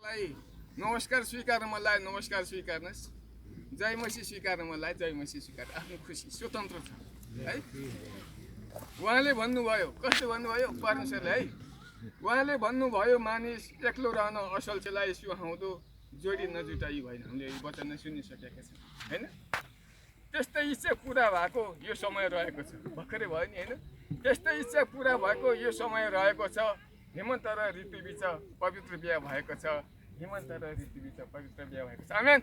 भाइ नमस्कार स्वीकार मलाई नमस्कार स्वीकार्नुहोस् जय मसी स्वीकार मलाई जय मसी स्वीकार आफ्नो खुसी स्वतन्त्र छ है उहाँले भन्नुभयो कसले भन्नुभयो परमेश्वरले है उहाँले भन्नुभयो मानिस एक्लो रहन असल चलाई सुहाउँदो जोडी नजुटाइ भएन हामीले यो वचन सुनिसकेका छौँ हैन त्यस्तै इच्छा पुरा भएको यो समय रहेको छ भर्खरै भयो नि हैन त्यस्तै इच्छा पुरा भएको यो समय रहेको छ हेमन्त र ऋतुबीच पवित्र बिहा भएको छ हेमन्त र ऋतुबीच पवित्र बिहा भएको छ आमेन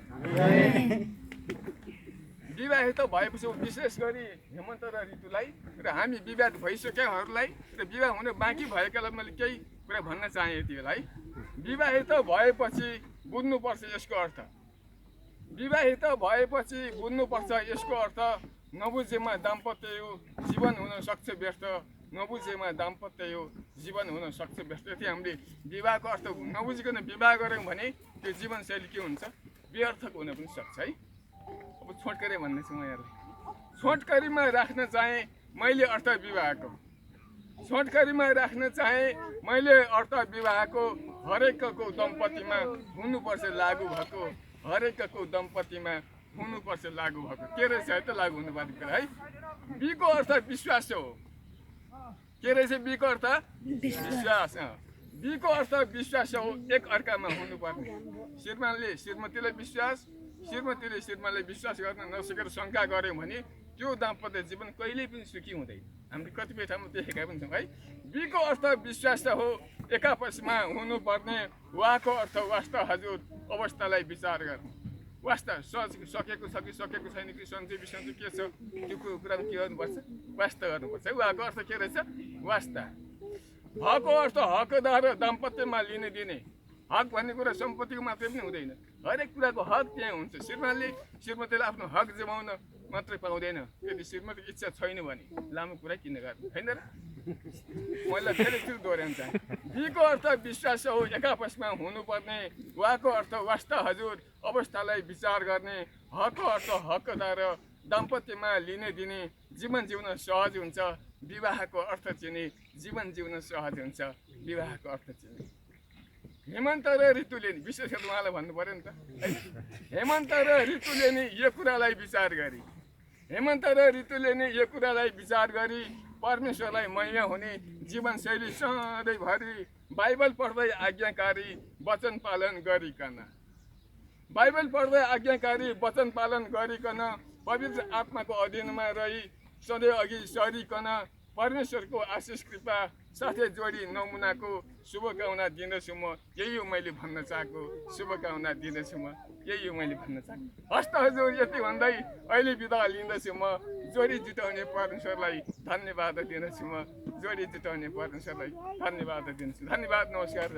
विवाहित भएपछि विशेष गरी हेमन्त र ऋतुलाई र हामी विवाह भइसकेकाहरूलाई र विवाह हुन बाँकी भएकालाई मैले केही कुरा भन्न चाहेँ यति बेला है विवाहित भएपछि बुझ्नुपर्छ यसको अर्थ विवाहित भएपछि बुझ्नुपर्छ यसको अर्थ नबुझेमा दाम्पत्य यो जीवन हुन सक्छ व्यर्थ नबुझेमा दाम्पत्य यो जीवन हुन सक्छ व्यर्थ यति हामीले विवाहको अर्थ नबुझिकन विवाह गऱ्यौँ भने त्यो जीवनशैली के हुन्छ व्यर्थक हुन पनि सक्छ है अब छोटकरी भन्दैछु म यहाँलाई छोटकरीमा राख्न चाहे मैले अर्थ विवाहको छोटकरीमा राख्न चाहे मैले अर्थ विवाहको हरेकको दम्पतिमा हुनुपर्छ लागु भएको हरेकको दम्पतिमा हुनुपर्छ लागु भएको के रहेछ है त लागु हुनुपर्ने कुरा है बीको अर्थ विश्वास हो के रहेछ बीको अर्थ विश्वास बीको अर्थ विश्वास हो एक अर्कामा हुनुपर्ने श्रीमानले श्रीमतीलाई विश्वास श्रीमतीले श्रीमानलाई विश्वास गर्न नसकेर शङ्का गऱ्यौँ भने त्यो दाम्पत्य जीवन कहिल्यै पनि सुखी हुँदैन हामीले कतिपय ठाउँमा देखेका पनि छौँ है बीको अर्थ विश्वास हो एकापसमा हुनुपर्ने वाको अर्थ वास्ता हजुर अवस्थालाई विचार गर्ने वास्ता सकेको छ कि सकेको छैन कि सन्चै बिसन्चै के छ त्यो कुरामा के गर्नुपर्छ वास्ता गर्नुपर्छ है वाको अर्थ के रहेछ वास्ता हकको अर्थ हकदार दाम्पत्यमा लिने दिने हक भन्ने कुरा सम्पत्तिको मात्रै पनि हुँदैन हरेक कुराको हक त्यहाँ हुन्छ श्रीमानले श्रीमतीलाई आफ्नो हक जमाउन मात्रै पाउँदैन यदि श्रीमतीको इच्छा छैन भने लामो कुरा किन गर्नु होइन र मैले फेरि त्यो दोहोऱ्याउन चाहेँ बीको अर्थ विश्वास हो एकापसमा हुनुपर्ने वाको अर्थ वास्ता हजुर अवस्थालाई विचार गर्ने हकको अर्थ हकदार दाम्पत्यमा लिने दिने जीवन जिउन सहज हुन्छ विवाहको अर्थ चिने जीवन जिउन सहज हुन्छ विवाहको अर्थ चिने हेमन्त र ऋतुले नि विशेष गरी उहाँलाई भन्नु पऱ्यो नि त है हेमन्त र ऋतुले नि यो कुरालाई विचार गरी हेमन्त र ऋतुले नि यो कुरालाई विचार गरी परमेश्वरलाई महिमा हुने जीवनशैली सधैँभरि बाइबल पढ्दै आज्ञाकारी वचन पालन गरिकन बाइबल पढ्दै आज्ञाकारी वचन पालन गरिकन पवित्र आत्माको अधीनमा रही सधैँ अघि सरिकन परमेश्वरको आशिष कृपा साथै जोडी नमुनाको शुभकामना दिँदछु म यही हो मैले भन्न चाहेको शुभकामना दिँदछु म यही हो मैले भन्न चाहेको हस्त हजुर यति भन्दै अहिले बिदा लिँदछु म जोडी जुटाउने परमेश्वरलाई धन्यवाद दिँदछु म जोडी जुटाउने परमेश्वरलाई धन्यवाद दिन्छु धन्यवाद नमस्कार